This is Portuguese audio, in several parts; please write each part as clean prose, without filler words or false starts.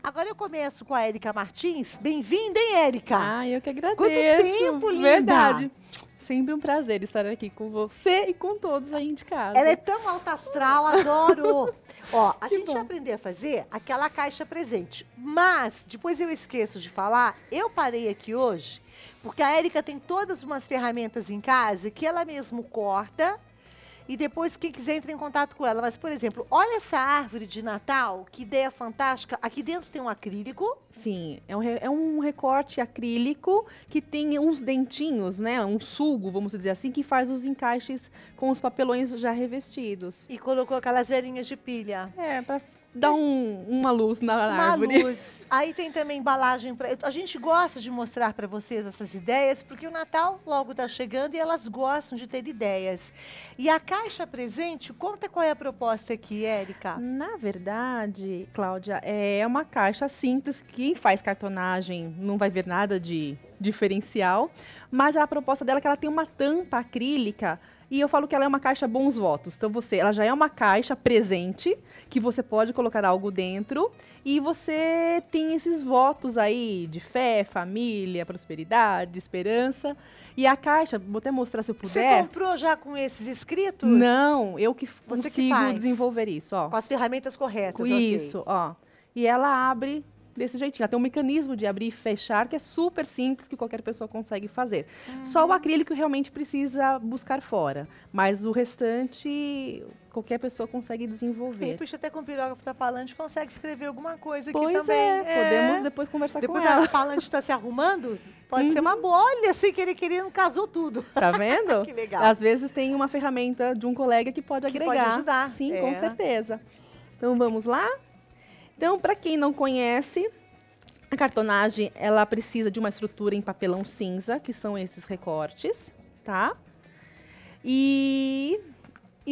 Agora eu começo com a Érica Martins. Bem-vinda, hein, Érica? Ah, eu que agradeço. Quanto tempo, linda! Verdade. Sempre um prazer estar aqui com você e com todos aí de casa. Ela é tão alta astral, adoro! Ó, a gente bom. vai aprender a fazer aquela caixa presente. Mas, depois eu esqueço de falar, eu parei aqui hoje, porque a Érica tem todas umas ferramentas em casa que ela mesmo corta. E depois, quem quiser, entra em contato com ela. Mas, por exemplo, olha essa árvore de Natal, que ideia fantástica. Aqui dentro tem um acrílico. Sim, é um recorte acrílico que tem uns dentinhos, né? Um sulgo, vamos dizer assim, que faz os encaixes com os papelões já revestidos. E colocou aquelas velhinhas de pilha. É, pra dar uma luz na Uma árvore. luz. Aí tem também embalagem. A gente gosta de mostrar para vocês essas ideias, porque o Natal logo está chegando e elas gostam de ter ideias. E a caixa presente, conta qual é a proposta aqui, Érica. Na verdade, Cláudia, é uma caixa simples. Quem faz cartonagem não vai ver nada de diferencial, mas a proposta dela é que ela tem uma tampa acrílica e eu falo que ela é uma caixa bons votos. Então, ela já é uma caixa presente, que você pode colocar algo dentro e você tem esses votos aí de fé, família, prosperidade, esperança. E a caixa, vou até mostrar se eu puder. Você comprou já com esses escritos? Não, eu que Você que consigo faz. desenvolver isso, ó. Com as ferramentas corretas, Com ok. isso, ó. E ela abre desse jeitinho. Ela tem um mecanismo de abrir e fechar que é super simples, que qualquer pessoa consegue fazer. Só o acrílico realmente precisa buscar fora. Mas o restante, qualquer pessoa consegue desenvolver. Puxa, até com o pirógrafo da Palante consegue escrever alguma coisa aqui Pois também. podemos depois conversar Depois com ela. da Palante está se arrumando, pode ser uma boa. Olha, sem querer querendo, casou tudo. Tá vendo? Que legal. Às vezes tem uma ferramenta de um colega que pode Que agregar. pode ajudar. Sim, É. com certeza. Então vamos lá? Então, para quem não conhece, a cartonagem, ela precisa de uma estrutura em papelão cinza, que são esses recortes, tá? E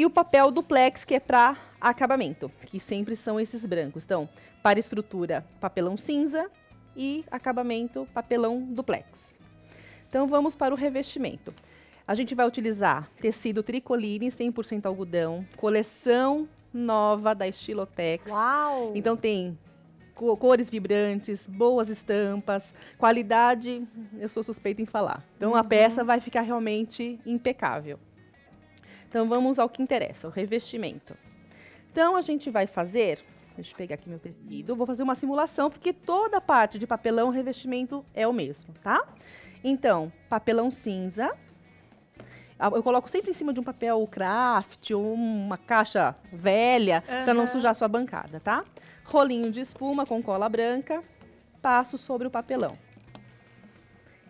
o papel duplex, que é para acabamento, que sempre são esses brancos. Então, para estrutura, papelão cinza e acabamento, papelão duplex. Então, vamos para o revestimento. A gente vai utilizar tecido tricoline, 100% algodão, coleção nova da Estilotex. Uau! Então, tem cores vibrantes, boas estampas, qualidade, eu sou suspeita em falar. Então, a peça vai ficar realmente impecável. Então, vamos ao que interessa, o revestimento. Então, a gente vai fazer, deixa eu pegar aqui meu tecido, vou fazer uma simulação, porque toda a parte de papelão, o revestimento é o mesmo, tá? Então, papelão cinza, eu coloco sempre em cima de um papel craft ou uma caixa velha, para não sujar sua bancada, tá? Rolinho de espuma com cola branca, passo sobre o papelão.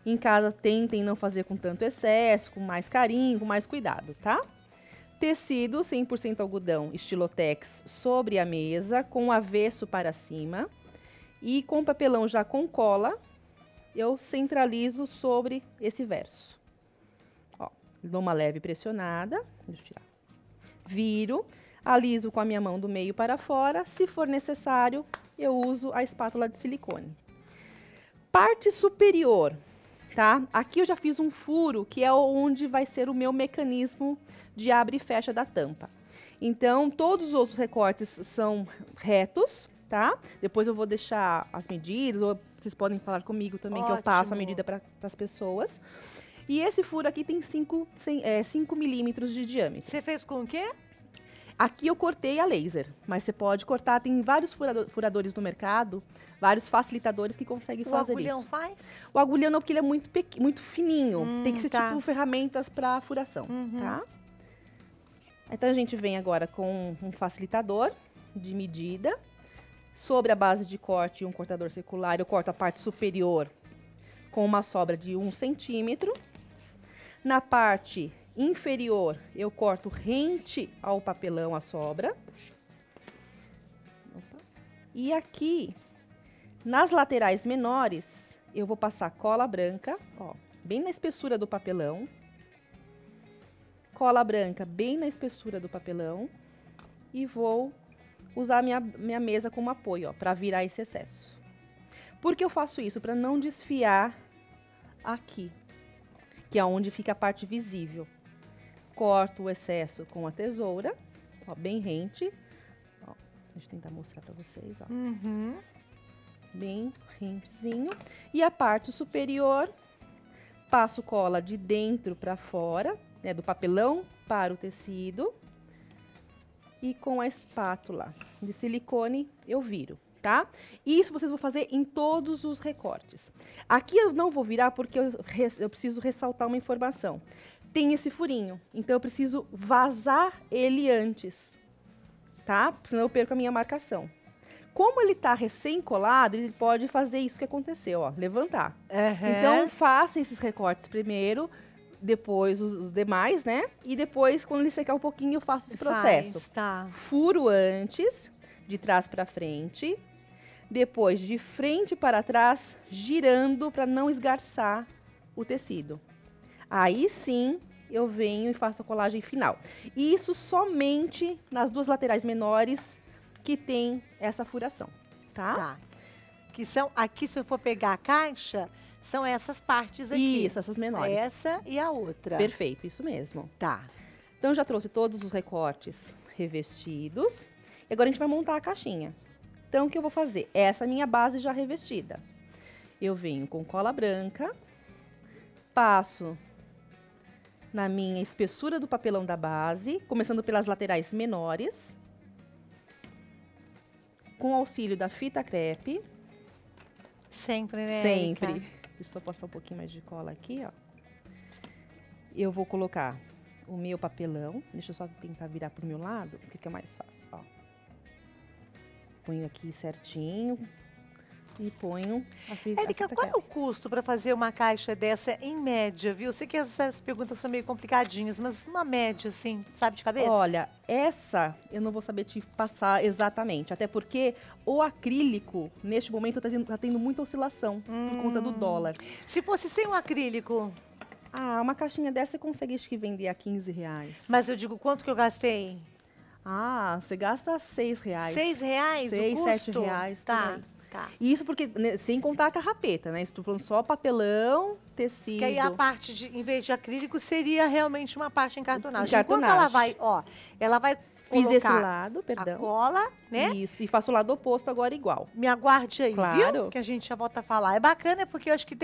Em casa, tentem não fazer com tanto excesso, com mais carinho, com mais cuidado, tá? Tecido 100% algodão Estilotex sobre a mesa, com o avesso para cima. E com papelão já com cola, eu centralizo sobre esse verso. Ó, dou uma leve pressionada, deixa eu tirar. Viro, aliso com a minha mão do meio para fora. Se for necessário, eu uso a espátula de silicone. Parte superior, tá? Aqui eu já fiz um furo, que é onde vai ser o meu mecanismo de abre e fecha da tampa. Então, todos os outros recortes são retos, tá? Depois eu vou deixar as medidas, ou vocês podem falar comigo também, que eu passo a medida para as pessoas. E esse furo aqui tem 5 milímetros de diâmetro. Você fez com o quê? Aqui eu cortei a laser, mas você pode cortar, tem vários furadores no mercado, vários facilitadores que conseguem fazer isso. O agulhão faz? O agulhão não, porque ele é muito fininho, tem que ser tá. tipo ferramentas para furação, tá? Então a gente vem agora com um facilitador de medida, sobre a base de corte e um cortador circular, eu corto a parte superior com uma sobra de 1 centímetro. Na parte inferior, eu corto rente ao papelão a sobra. Opa. E aqui, nas laterais menores, eu vou passar cola branca, ó, bem na espessura do papelão. Cola branca bem na espessura do papelão. E vou usar minha mesa como apoio, ó, para virar esse excesso. Por que eu faço isso? Para não desfiar aqui, que é onde fica a parte visível. Corto o excesso com a tesoura, ó, bem rente. Ó, deixa eu tentar mostrar para vocês, ó. bem rentezinho. E a parte superior, passo cola de dentro para fora, né, do papelão para o tecido. E com a espátula de silicone eu viro, tá? Isso vocês vão fazer em todos os recortes. Aqui eu não vou virar porque eu preciso ressaltar uma informação. Tem esse furinho, então eu preciso vazar ele antes, tá? Senão eu perco a minha marcação. Como ele tá recém-colado, ele pode fazer isso que aconteceu, ó, levantar. Então, faça esses recortes primeiro, depois os demais, né? E depois, quando ele secar um pouquinho, eu faço esse processo. Tá. Furo antes, de trás para frente. Depois, de frente para trás, girando para não esgarçar o tecido. Aí sim, eu venho e faço a colagem final. E isso somente nas duas laterais menores que tem essa furação, tá? Tá. Que são, aqui se eu for pegar a caixa, são essas partes aqui. Isso, essas menores. Essa e a outra. Perfeito, isso mesmo. Tá. Então, já trouxe todos os recortes revestidos. E agora a gente vai montar a caixinha. Então, o que eu vou fazer? Essa é a minha base já revestida. Eu venho com cola branca, passo na minha espessura do papelão da base, começando pelas laterais menores, com auxílio da fita crepe. Sempre, né, Sempre. Érica? Deixa eu só passar um pouquinho mais de cola aqui, ó. Eu vou colocar o meu papelão. Deixa eu só tentar virar pro meu lado, que fica mais fácil, ó. Ponho aqui certinho e ponho a fita Érica, qual é crepe. o custo para fazer uma caixa dessa em média, viu? Sei que essas perguntas são meio complicadinhas, mas uma média, assim, sabe de cabeça? Olha, essa eu não vou saber te passar exatamente, até porque o acrílico, neste momento, tá tendo muita oscilação por conta do dólar. Se fosse sem um acrílico, Ah, uma caixinha dessa você consegue, acho que, vender a R$ 15. mas eu digo quanto que eu gastei? Ah, você gasta R$ 6. R$6 6, o R$ custo? 7, por Tá, aí. tá. E isso porque, né, sem contar a carrapeta, né? Estou falando só papelão, tecido. Que aí a parte, em vez de acrílico, seria realmente uma parte encartonagem. Enquanto Encartonagem. ela vai, ó, ela vai Fiz esse colocar lado, a perdão. cola, né? Isso, e faço o lado oposto agora igual. Me aguarde aí, Claro. viu? Que a gente já volta a falar. É bacana porque eu acho que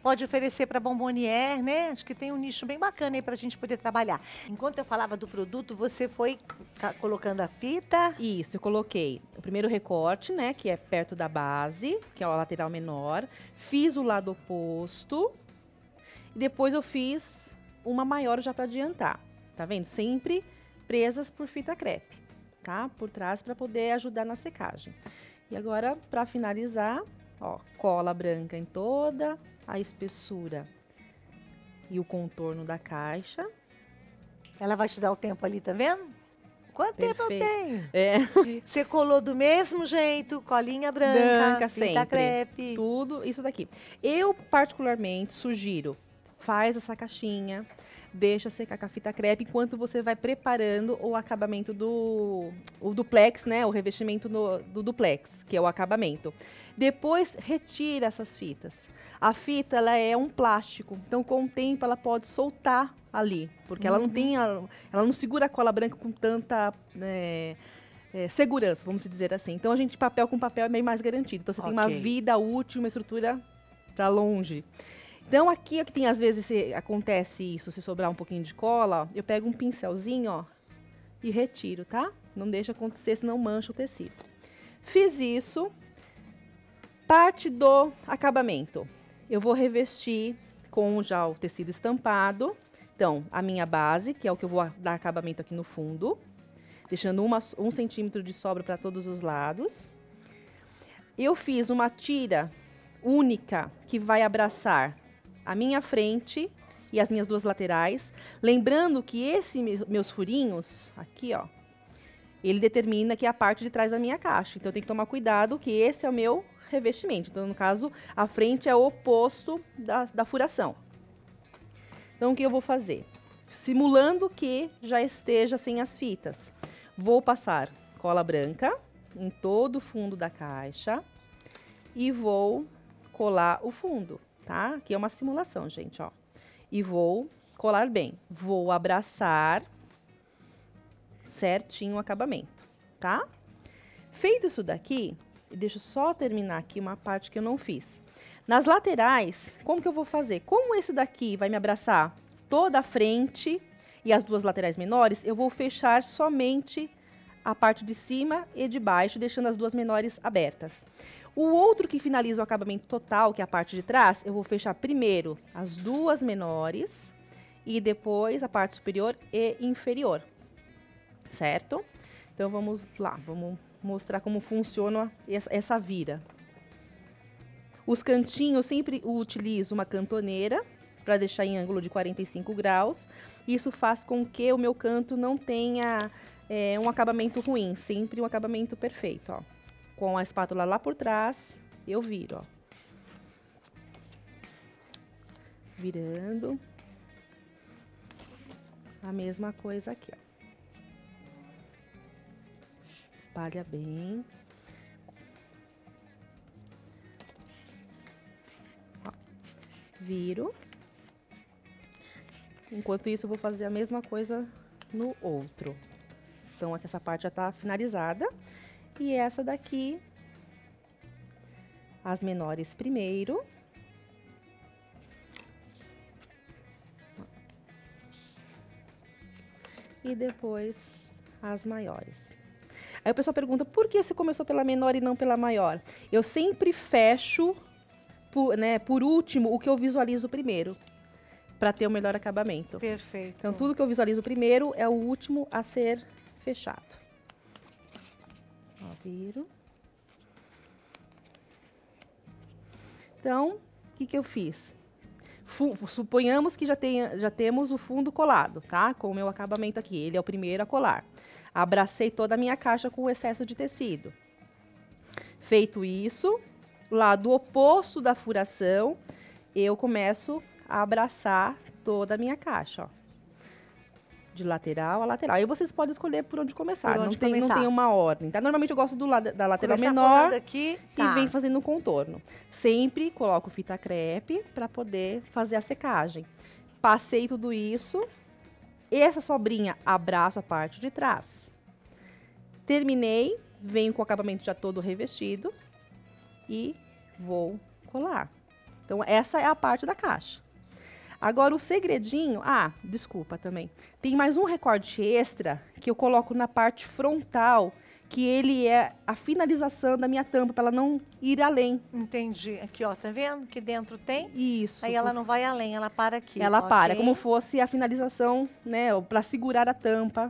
pode oferecer para bomboniere, né? Acho que tem um nicho bem bacana aí pra gente poder trabalhar. Enquanto eu falava do produto, você foi colocando a fita. Isso, eu coloquei o primeiro recorte, né, que é perto da base, que é a lateral menor. Fiz o lado oposto. E depois eu fiz uma maior já para adiantar. Tá vendo? Sempre presas por fita crepe, tá? Por trás para poder ajudar na secagem. E agora, para finalizar, ó, cola branca em toda a espessura e o contorno da caixa. Ela vai te dar o tempo ali, tá vendo? Quanto tempo eu Perfeito. tenho? É, Você colou do mesmo jeito, colinha branca, fita sempre. crepe. Tudo isso daqui. Eu, particularmente, sugiro, faz essa caixinha, deixa secar com a fita crepe enquanto você vai preparando o acabamento do duplex, né? O revestimento do duplex, que é o acabamento. Depois, retira essas fitas. A fita, ela é um plástico, então com o tempo ela pode soltar ali, porque ela não tem, ela não segura a cola branca com tanta segurança, vamos dizer assim. Então, papel com papel é meio mais garantido. Então, você tem uma Ok. vida útil, uma estrutura para longe. Então, aqui é que tem, às vezes, acontece isso, se sobrar um pouquinho de cola, ó, eu pego um pincelzinho, ó, e retiro, tá? Não deixa acontecer, senão mancha o tecido. Fiz isso. Parte do acabamento. Eu vou revestir com já o tecido estampado. Então, a minha base, que é o que eu vou dar acabamento aqui no fundo. Deixando 1 centímetro de sobra para todos os lados. Eu fiz uma tira única que vai abraçar a minha frente e as minhas duas laterais. Lembrando que esses meus furinhos, aqui, ó, ele determina que é a parte de trás da minha caixa. Então, eu tenho que tomar cuidado que esse é o meu revestimento. Então, no caso, a frente é o oposto da furação. Então, o que eu vou fazer? Simulando que já esteja sem as fitas. Vou passar cola branca em todo o fundo da caixa e vou colar o fundo, tá? Aqui é uma simulação, gente, ó. E vou colar bem. Vou abraçar certinho o acabamento, tá? Feito isso daqui, deixa eu só terminar aqui uma parte que eu não fiz. Nas laterais, como que eu vou fazer? Como esse daqui vai me abraçar toda a frente e as duas laterais menores, eu vou fechar somente a parte de cima e de baixo, deixando as duas menores abertas. O outro que finaliza o acabamento total, que é a parte de trás, eu vou fechar primeiro as duas menores e depois a parte superior e inferior, certo? Então, vamos lá, vamos mostrar como funciona essa vira. Os cantinhos, eu sempre utilizo uma cantoneira para deixar em ângulo de 45 graus. Isso faz com que o meu canto não tenha um acabamento ruim, sempre um acabamento perfeito, ó. Com a espátula lá por trás, eu viro, ó. Virando. A mesma coisa aqui, ó. Espalha bem. Ó. Viro. Enquanto isso, eu vou fazer a mesma coisa no outro. Então, aqui essa parte já tá finalizada. E essa daqui, as menores primeiro. E depois as maiores. Aí o pessoal pergunta, por que você começou pela menor e não pela maior? Eu sempre fecho, por último, o que eu visualizo primeiro, para ter o melhor acabamento. Perfeito. Então, tudo que eu visualizo primeiro é o último a ser fechado. Ó, viro. Então, o que eu fiz? Suponhamos que já temos o fundo colado, tá? Com o meu acabamento aqui. Ele é o primeiro a colar. Abracei toda a minha caixa com o excesso de tecido. Feito isso, lado oposto da furação, eu começo a abraçar toda a minha caixa, ó. De lateral a lateral. Aí vocês podem escolher por onde começar. Não tem uma ordem, tá? Normalmente eu gosto da lateral menor aqui, e vem fazendo um contorno. Sempre coloco fita crepe para poder fazer a secagem. Passei tudo isso. Essa sobrinha, abraço a parte de trás. Terminei, venho com o acabamento já todo revestido e vou colar. Então, essa é a parte da caixa. Agora, o segredinho... Ah, desculpa também. Tem mais um recorte extra que eu coloco na parte frontal, que ele é a finalização da minha tampa, para ela não ir além. Entendi. Aqui, ó, tá vendo? Que dentro tem? Isso. Aí ela não vai além, ela para aqui. Ela para, como fosse a finalização, né, para segurar a tampa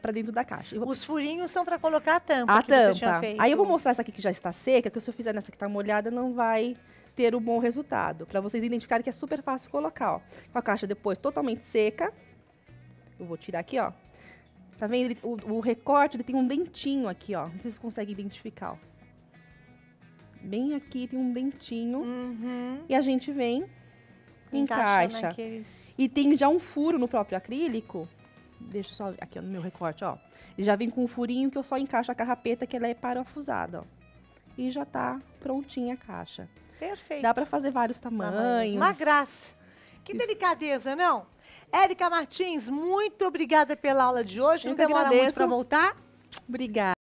para dentro da caixa. Os furinhos são para colocar a tampa a que tampa. você tinha feito. Aí eu vou mostrar essa aqui que já está seca, que se eu fizer nessa que está molhada, não vai ter um bom resultado. Para vocês identificarem que é super fácil colocar, ó. Com a caixa depois totalmente seca. Eu vou tirar aqui, ó. Tá vendo? O recorte, ele tem um dentinho aqui, ó. Não sei se vocês conseguem identificar, ó. Bem aqui tem um dentinho. Uhum. E a gente vem, encaixa. E tem já um furo no próprio acrílico. Deixa eu só aqui, ó, no meu recorte, ó. Ele já vem com um furinho que eu só encaixo a carrapeta, que ela é parafusada, ó. E já tá prontinha a caixa. Perfeito. Dá para fazer vários tamanhos. Uma graça. Que delicadeza, não? Érica Martins, muito obrigada pela aula de hoje. Não demora muito para voltar? Obrigada.